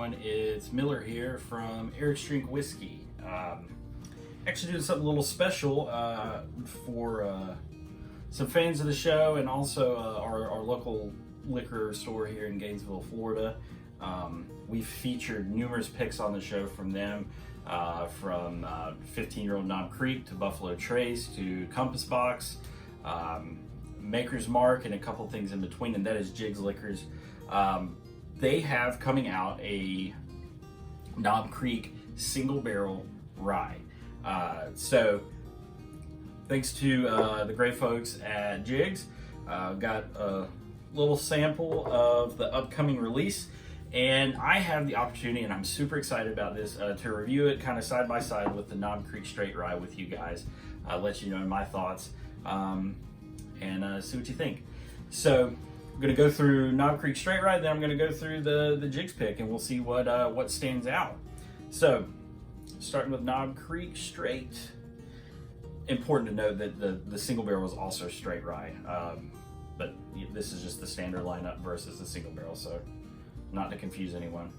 everyone, it's Miller here from Eric's Drink Whiskey. Actually doing something a little special for some fans of the show and also our local liquor store here in Gainesville, Florida. We've featured numerous picks on the show from them, from 15-year-old Knob Creek to Buffalo Trace to Compass Box, Maker's Mark, and a couple things in between, and that is Jigz Liquors. They have coming out a Knob Creek single barrel rye. So thanks to the great folks at Jigz, got a little sample of the upcoming release, and I have the opportunity, and I'm super excited about this, to review it kind of side by side with the Knob Creek Straight Rye with you guys, let you know my thoughts, and see what you think. So I'm going to go through Knob Creek Straight Rye, then I'm going to go through the Jigz pick, and we'll see what stands out. So starting with Knob Creek Straight. Important to note that the single barrel is also straight rye, but this is just the standard lineup versus the single barrel, so not to confuse anyone.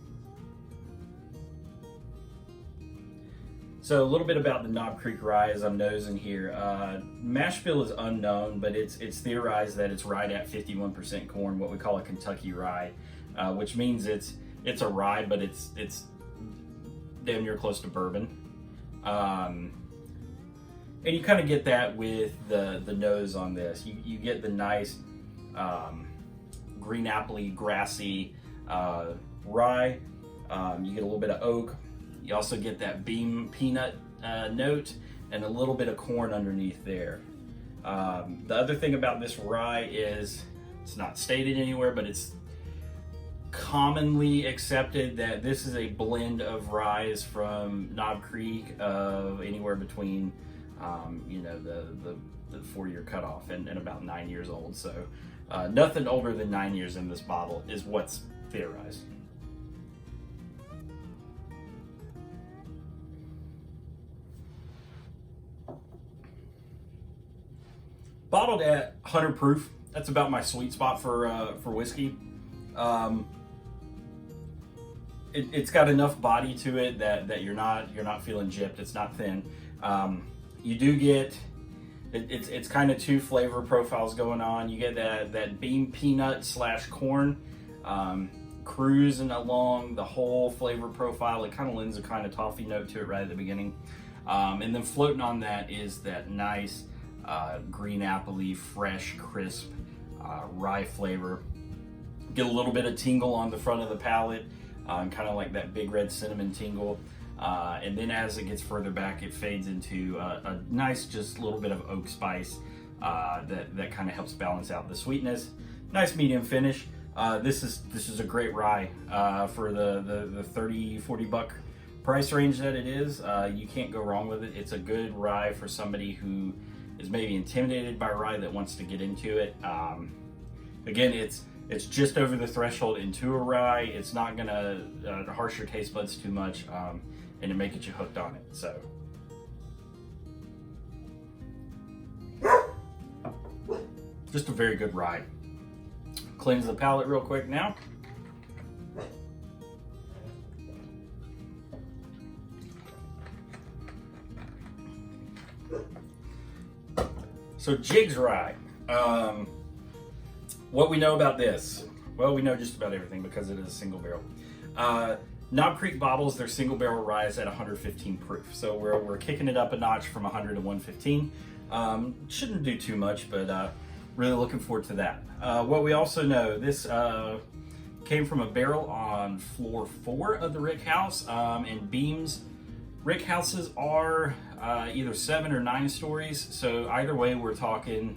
So a little bit about the Knob Creek rye as I'm nosing here. Mash bill is unknown, but it's theorized that it's rye at 51% corn, what we call a Kentucky rye, which means it's a rye, but it's damn near close to bourbon. And you kind of get that with the nose on this. You get the nice green appley, grassy rye. You get a little bit of oak. You also get that beam peanut note and a little bit of corn underneath there. The other thing about this rye is it's not stated anywhere, but it's commonly accepted that this is a blend of ryes from Knob Creek of anywhere between the 4-year cutoff and about 9 years old. So nothing older than 9 years in this bottle is what's theorized. Bottled at 100 proof. That's about my sweet spot for whiskey. It's got enough body to it that you're not feeling gypped. It's not thin. You do get it's kind of two flavor profiles going on. You get that bean peanut / corn cruising along the whole flavor profile. It kind of lends a kind of toffee note to it right at the beginning, and then floating on that is that nice green appley, fresh, crisp rye flavor. Get a little bit of tingle on the front of the palate, kind of like that big red cinnamon tingle. And then as it gets further back, it fades into a nice, just little bit of oak spice that kind of helps balance out the sweetness. Nice medium finish. This is a great rye for the 30-40 buck price range that it is. You can't go wrong with it. It's a good rye for somebody who is maybe intimidated by rye that wants to get into it. Again, it's just over the threshold into a rye. It's not gonna harsh your taste buds too much, and it may get you hooked on it. So, just a very good rye. Cleanse the palate real quick now. So Jigz rye. What we know about this? Well, we know just about everything because it is a single barrel. Knob Creek bottles their single barrel rye at 115 proof. So we're kicking it up a notch from 100 to 115. Shouldn't do too much, but really looking forward to that. What we also know, this came from a barrel on floor 4 of the rick house, and beams. Rick houses are either 7 or 9 stories, so either way we're talking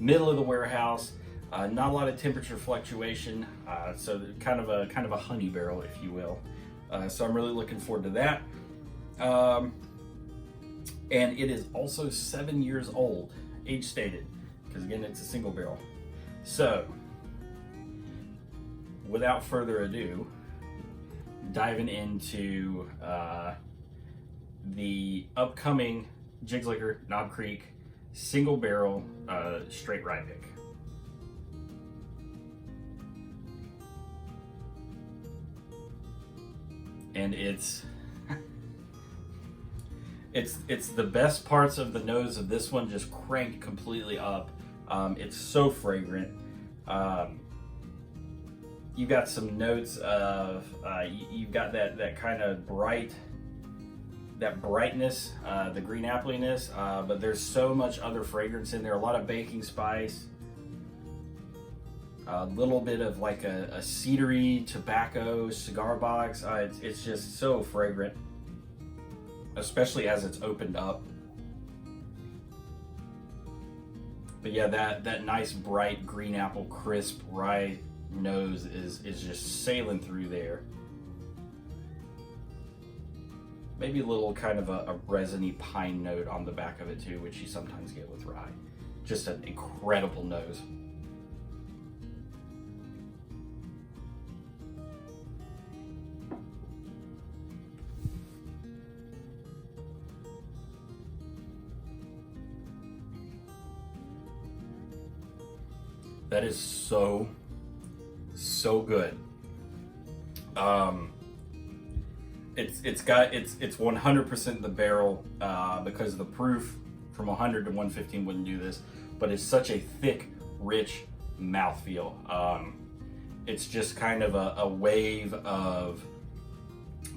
middle of the warehouse. Not a lot of temperature fluctuation, so kind of a honey barrel, if you will. So I'm really looking forward to that. And it is also 7 years old, age stated, because again it's a single barrel. So without further ado, diving into the upcoming Jigz Liquor Knob Creek single barrel straight rye pick. and it's it's the best parts of the nose of this one just cranked completely up. It's so fragrant. You got some notes of you've got that kind of brightness, the green appliness, but there's so much other fragrance in there. A lot of baking spice, a little bit of like a cedary tobacco cigar box. It's just so fragrant, especially as it's opened up. But yeah, that nice bright green apple crisp rye nose is just sailing through there. Maybe a little kind of a resiny pine note on the back of it too, which you sometimes get with rye. Just an incredible nose. That is so good. It's 100% the barrel, because the proof from 100 to 115 wouldn't do this, but it's such a thick, rich mouthfeel. It's just kind of a wave of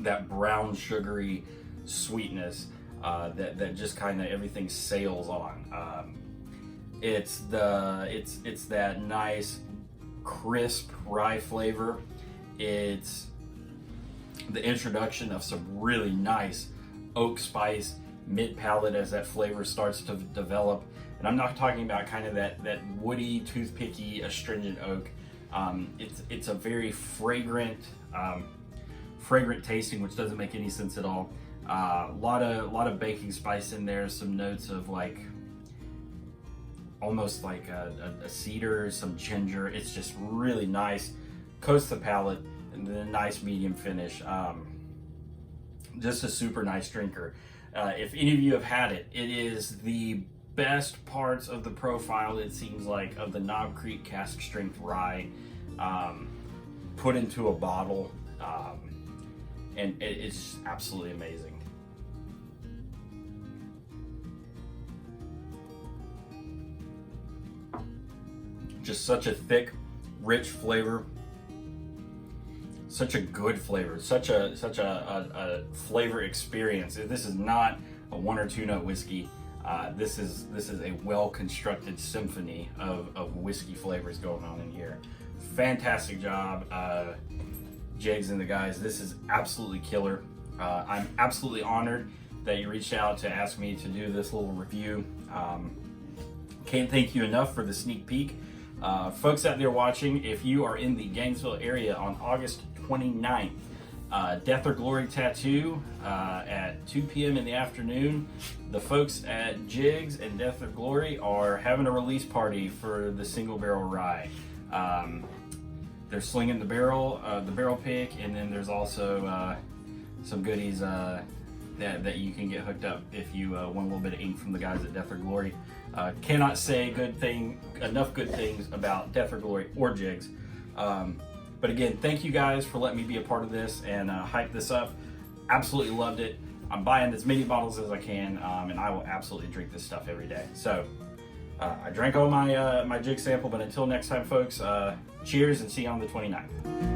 that brown sugary sweetness that just kind of everything sails on. It's that nice crisp rye flavor. It's the introduction of some really nice oak spice mid palate as that flavor starts to develop. And I'm not talking about kind of that woody, toothpicky, astringent oak. It's a very fragrant tasting, which doesn't make any sense at all. A lot of baking spice in there. Some notes of like almost like a cedar, some ginger. It's just really nice, coats the palate, and then a nice medium finish. Just a super nice drinker. If any of you have had it, it is the best parts of the profile, it seems like, of the Knob Creek cask strength rye put into a bottle, and it's absolutely amazing. Just such a thick, rich flavor, such a good flavor, such a flavor experience. This is not a 1 or 2 note whiskey. This is a well-constructed symphony of whiskey flavors going on in here. Fantastic job, Jigz and the guys. This is absolutely killer. I'm absolutely honored that you reached out to ask me to do this little review. Can't thank you enough for the sneak peek. Folks out there watching, if you are in the Gainesville area on August 29th, Death or Glory Tattoo at 2 p.m. in the afternoon. The folks at Jigz and Death or Glory are having a release party for the single barrel rye. They're slinging the barrel pick, and then there's also some goodies that you can get hooked up if you want a little bit of ink from the guys at Death or Glory. Cannot say enough good things about Death or Glory or Jigz. But again, thank you guys for letting me be a part of this and hype this up. Absolutely loved it. I'm buying as many bottles as I can, and I will absolutely drink this stuff every day. So I drank all my Jigz sample, but until next time, folks, cheers and see you on the 29th.